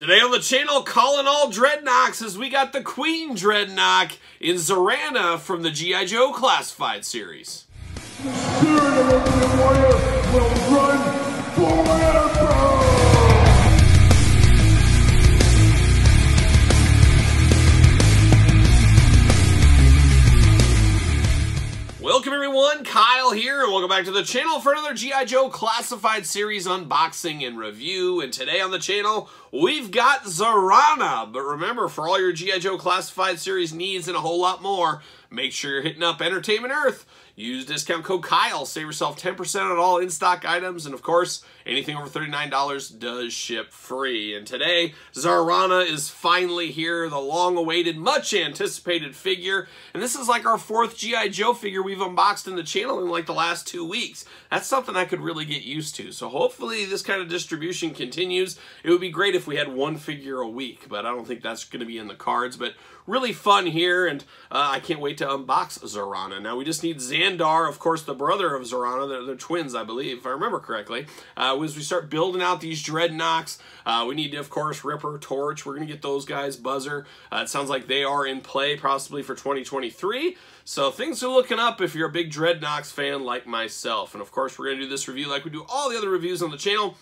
Today on the channel, calling all Dreadnoks as we got the Queen Dreadnok in Zarana from the G.I. Joe Classified series. The spirit of Ultimate Warrior will run forever! Welcome everyone, Kyle here, and welcome back to the channel for another G.I. Joe Classified series unboxing and review. And today on the channel, we've got Zarana. But remember, for all your G.I. Joe Classified series needs and a whole lot more, make sure you're hitting up Entertainment Earth. Use discount code Kyle, save yourself 10% on all in-stock items, and of course, anything over $39 does ship free. And today, Zarana is finally here, the long-awaited, much-anticipated figure, and this is like our fourth G.I. Joe figure we've unboxed in the channel in like the last 2 weeks. That's something I could really get used to, so hopefully this kind of distribution continues. It would be great if we had one figure a week, but I don't think that's going to be in the cards, but really fun here, and I can't wait to unbox Zarana. Now, we just need Xandar, of course, the brother of Zarana. They're twins, I believe, if I remember correctly. As we start building out these Dreadnoks, we need to, of course, Ripper, Torch. We're going to get those guys, Buzzer. It sounds like they are in play, possibly for 2023. So things are looking up if you're a big Dreadnoks fan like myself. And, of course, we're going to do this review like we do all the other reviews on the channel.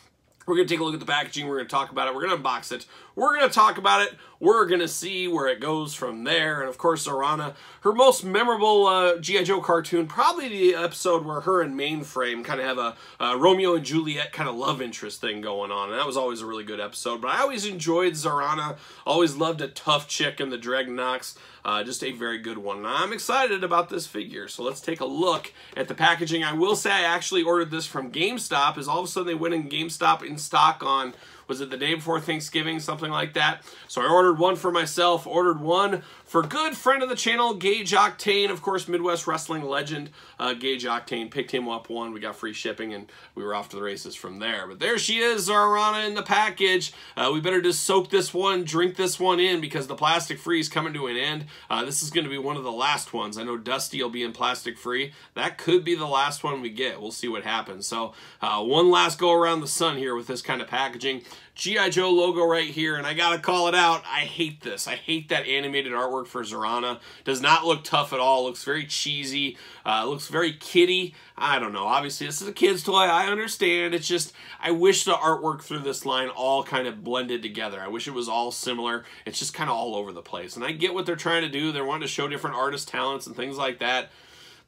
We're going to take a look at the packaging, we're going to talk about it, we're going to unbox it, we're going to talk about it, we're going to see where it goes from there. And of course, Zarana, her most memorable G.I. Joe cartoon, probably the episode where her and Mainframe kind of have a Romeo and Juliet kind of love interest thing going on, and that was always a really good episode. But I always enjoyed Zarana, always loved a tough chick in the Dreadnoks. Just a very good one. And I'm excited about this figure, so let's take a look at the packaging. I will say I actually ordered this from GameStop, as all of a sudden they went in GameStop in stock on, was it the day before Thanksgiving, something like that? So I ordered one for myself, ordered one for good friend of the channel, Gage Octane, of course, Midwest Wrestling legend, Gage Octane. Picked him up one, we got free shipping, and we were off to the races from there. But there she is, Zarana in the package. We better just soak this one, drink this one in, because the plastic free is coming to an end. This is going to be one of the last ones. I know Dusty will be in plastic free. That could be the last one we get. We'll see what happens. So one last go around the sun here with this kind of packaging. G.I. Joe logo right here, and I gotta call it out. I hate this. I hate that animated artwork for Zarana. Does not look tough at all. Looks very cheesy. Looks very kiddie. I don't know. Obviously, this is a kid's toy. I understand. It's just, I wish the artwork through this line all kind of blended together. I wish it was all similar. It's just kind of all over the place. And I get what they're trying to do. They're wanting to show different artist talents and things like that.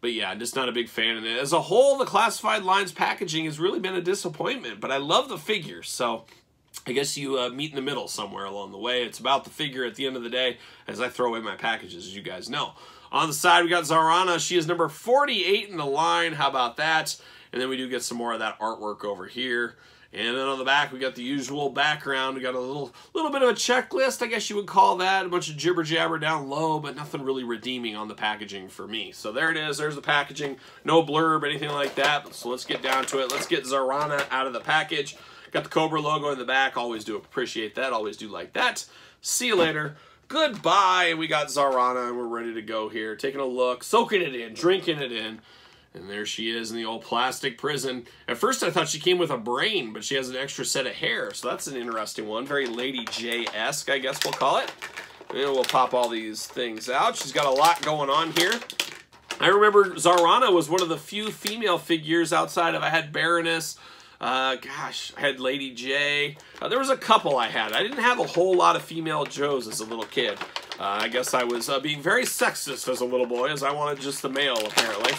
But yeah, I'm just not a big fan of it. As a whole, the Classified Lines packaging has really been a disappointment. But I love the figures, so I guess you meet in the middle somewhere along the way. It's about the figure at the end of the day as I throw away my packages, as you guys know. On the side, we got Zarana. She is number 48 in the line. How about that? And then we do get some more of that artwork over here. And then on the back, we got the usual background. We got a little bit of a checklist, I guess you would call that. A bunch of jibber-jabber down low, but nothing really redeeming on the packaging for me. So there it is. There's the packaging. No blurb, anything like that. So let's get down to it. Let's get Zarana out of the package. Got the Cobra logo in the back. Always do appreciate that. Always do like that. See you later. Goodbye. We got Zarana, and we're ready to go here. Taking a look, soaking it in, drinking it in. And there she is in the old plastic prison. At first, I thought she came with a brain, but she has an extra set of hair. So that's an interesting one. Very Lady J-esque, I guess we'll call it. And we'll pop all these things out. She's got a lot going on here. I remember Zarana was one of the few female figures outside of, I had Baroness, gosh, I had Lady J. There was a couple I had. I didn't have a whole lot of female Joes as a little kid. I guess I was being very sexist as a little boy, as I wanted just the male, apparently.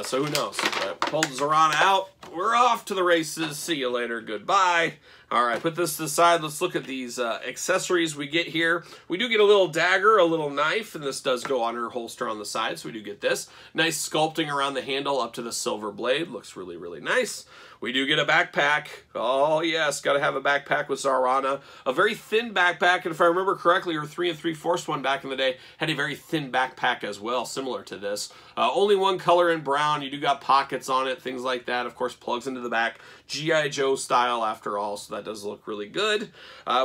So who knows? But pulled Zarana out. We're off to the races. See you later. Goodbye. All right, put this to the side. Let's look at these accessories we get here. We do get a little dagger, a little knife, and this does go on her holster on the side, so we do get this. Nice sculpting around the handle up to the silver blade. Looks really, really nice. We do get a backpack. Oh, yes, got to have a backpack with Zarana. A very thin backpack, and if I remember correctly, her 3 3/4 one back in the day had a very thin backpack as well, similar to this. Only one color in brown. You do got pockets on it, things like that. Of course, plugs into the back. G.I. Joe style after all, so that does look really good.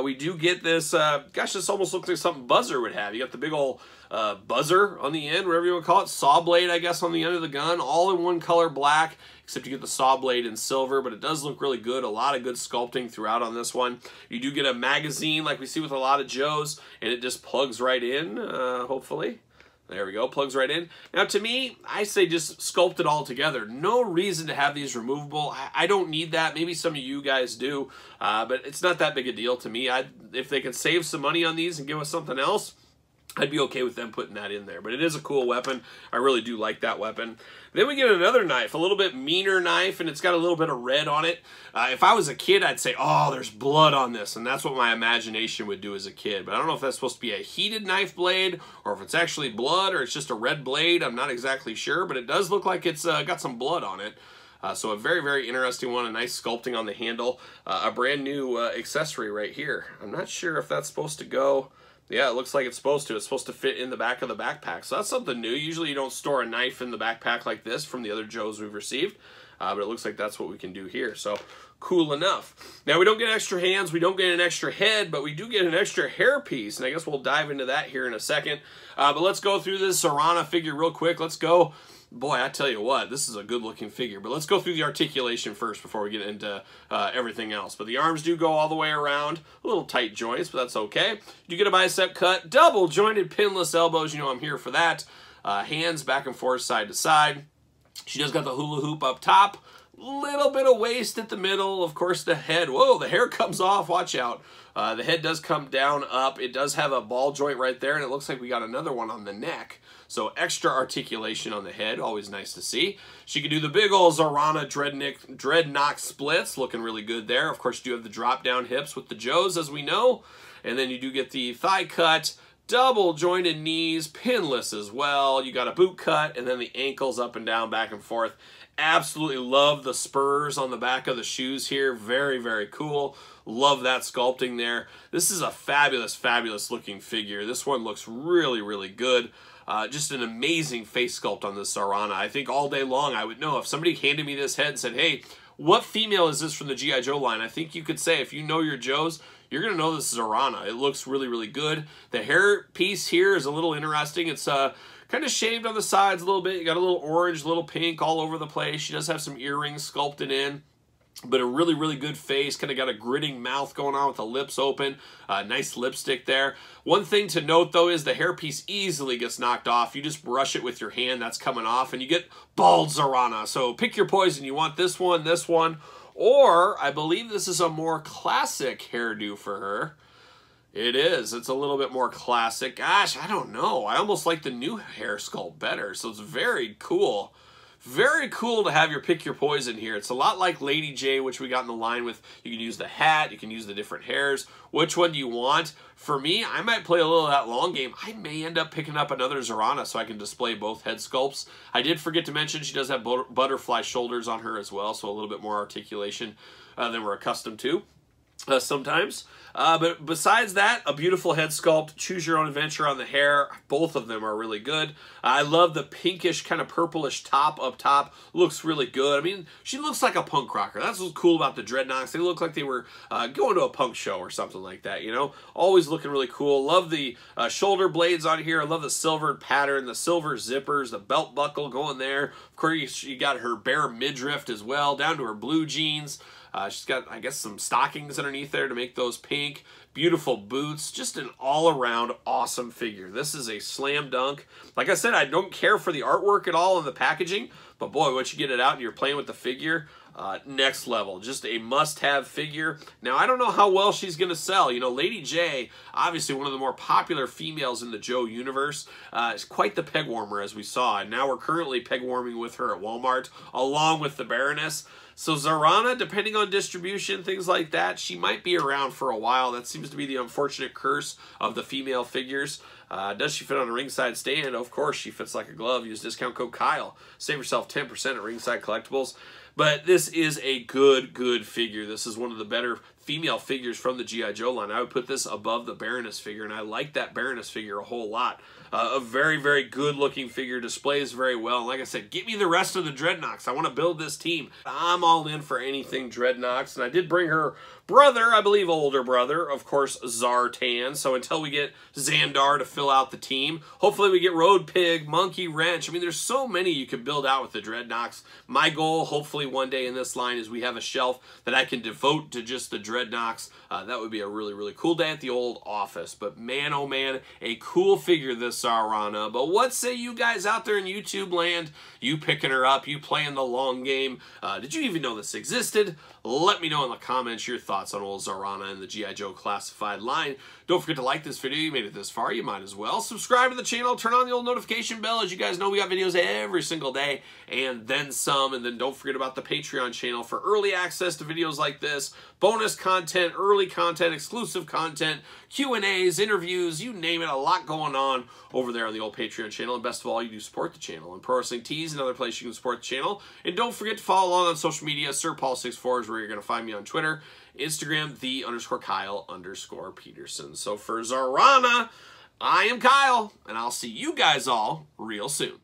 We do get this, gosh, this almost looks like something Buzzer would have. You got the big old buzzer on the end, whatever you want to call it, saw blade, I guess, on the end of the gun, all in one color black, except you get the saw blade in silver, but it does look really good. A lot of good sculpting throughout on this one. You do get a magazine like we see with a lot of Joes, and it just plugs right in, hopefully. There we go, plugs right in. Now to me, I say just sculpt it all together. No reason to have these removable. I don't need that. Maybe some of you guys do, but it's not that big a deal to me. If they could save some money on these and give us something else, I'd be okay with them putting that in there. But it is a cool weapon. I really do like that weapon. Then we get another knife, a little bit meaner knife, and it's got a little bit of red on it. If I was a kid, I'd say, oh, there's blood on this, and that's what my imagination would do as a kid. But I don't know if that's supposed to be a heated knife blade, or if it's actually blood, or it's just a red blade. I'm not exactly sure, but it does look like it's got some blood on it. So a very, very interesting one, a nice sculpting on the handle. A brand new accessory right here. I'm not sure if that's supposed to go... Yeah, it looks like it's supposed to. It's supposed to fit in the back of the backpack. So that's something new. Usually you don't store a knife in the backpack like this from the other Joes we've received. But it looks like that's what we can do here. So cool enough. Now we don't get extra hands. We don't get an extra head. But we do get an extra hair piece. And I guess we'll dive into that here in a second. But let's go through this Zarana figure real quick. Let's go... Boy, I tell you what, this is a good-looking figure. But let's go through the articulation first before we get into everything else. But the arms do go all the way around. A little tight joints, but that's okay. You get a bicep cut, double-jointed pinless elbows. You know I'm here for that. Hands back and forth, side to side. She does got the hula hoop up top. Little bit of waist at the middle. Of course, the head. Whoa, the hair comes off. Watch out. The head does come down up. It does have a ball joint right there, and it looks like we got another one on the neck. So extra articulation on the head, always nice to see. She can do the big old Zarana dreadnought splits, looking really good there. Of course, you do have the drop-down hips with the Joes, as we know. And then you do get the thigh cut, double jointed knees, pinless as well. You got a boot cut, and then the ankles up and down, back and forth. Absolutely love the spurs on the back of the shoes here. Very, very cool. Love that sculpting there. This is a fabulous, fabulous looking figure. This one looks really, really good. Just an amazing face sculpt on this Zarana. I think all day long I would know if somebody handed me this head and said, hey, what female is this from the G.I. Joe line? I think you could say, if you know your Joes, you're going to know this is Zarana. It looks really, really good. The hair piece here is a little interesting. It's kind of shaved on the sides a little bit. You got a little orange, a little pink all over the place. She does have some earrings sculpted in. But a really, really good face. Kind of got a gritting mouth going on with the lips open. Nice lipstick there. One thing to note, though, is the hairpiece easily gets knocked off. You just brush it with your hand. That's coming off. And you get bald Zarana. So pick your poison. You want this one. Or, I believe this is a more classic hairdo for her. It is. It's a little bit more classic. Gosh, I don't know. I almost like the new hair sculpt better. So it's very cool. Very cool to have your pick your poison here. It's a lot like Lady J, which we got in the line with. You can use the hat. You can use the different hairs. Which one do you want? For me, I might play a little of that long game. I may end up picking up another Zarana so I can display both head sculpts. I did forget to mention she does have butterfly shoulders on her as well, so a little bit more articulation than we're accustomed to sometimes. But besides that, a beautiful head sculpt. Choose your own adventure on the hair. Both of them are really good. I love the pinkish, kind of purplish top up top. Looks really good. I mean, she looks like a punk rocker. That's what's cool about the Dreadnoughts. They look like they were going to a punk show or something like that, you know? Always looking really cool. Love the shoulder blades on here. I love the silvered pattern, the silver zippers, the belt buckle going there. Of course, you got her bare midriff as well, down to her blue jeans. She's got, I guess, some stockings underneath there to make those pink. Beautiful boots. Just an all-around awesome figure. This is a slam dunk. Like I said, I don't care for the artwork at all in the packaging, but boy, once you get it out and you're playing with the figure, next level. Just a must-have figure. Now, I don't know how well she's going to sell. You know, Lady J, obviously one of the more popular females in the Joe universe, is quite the peg warmer, as we saw. And now we're currently peg warming with her at Walmart, along with the Baroness. So Zarana, depending on distribution, things like that, she might be around for a while. That seems to be the unfortunate curse of the female figures. Does she fit on a ringside stand? Of course, she fits like a glove. Use discount code Kyle. Save yourself 10% at Ringside Collectibles. But this is a good figure. This is one of the better female figures from the G.I. Joe line, I would put this above the Baroness figure, and I like that Baroness figure a whole lot. A very, very good-looking figure, displays very well. And like I said, get me the rest of the Dreadnoks. I want to build this team. I'm all in for anything Dreadnoks, and I did bring her brother, I believe older brother, of course, Zartan. So until we get Xandar to fill out the team, hopefully we get Road Pig, Monkey Wrench. I mean, there's so many you can build out with the Dreadnoks. My goal, hopefully one day in this line, is we have a shelf that I can devote to just the Dreadnoks. That would be a really, really cool day at the old office. But man, oh man, a cool figure, this Zarana. But what say you guys out there in YouTube land? You picking her up, you playing the long game. Did you even know this existed? Let me know in the comments your thoughts on old Zarana and the G.I. Joe Classified line. Don't forget to like this video. You made it this far, you might as well. Subscribe to the channel, turn on the old notification bell. As you guys know, we got videos every single day, and then some. And then don't forget about the Patreon channel for early access to videos like this, bonus content, early content, exclusive content, Q&As, interviews, you name it, a lot going on over there on the old Patreon channel. And best of all, you do support the channel. And Pro Wrestling Tees, another place you can support the channel. And don't forget to follow along on social media. Sir Paul64 is where you're going to find me on Twitter, Instagram, _Kyle_Peterson. So for Zarana, I am Kyle, and I'll see you guys all real soon.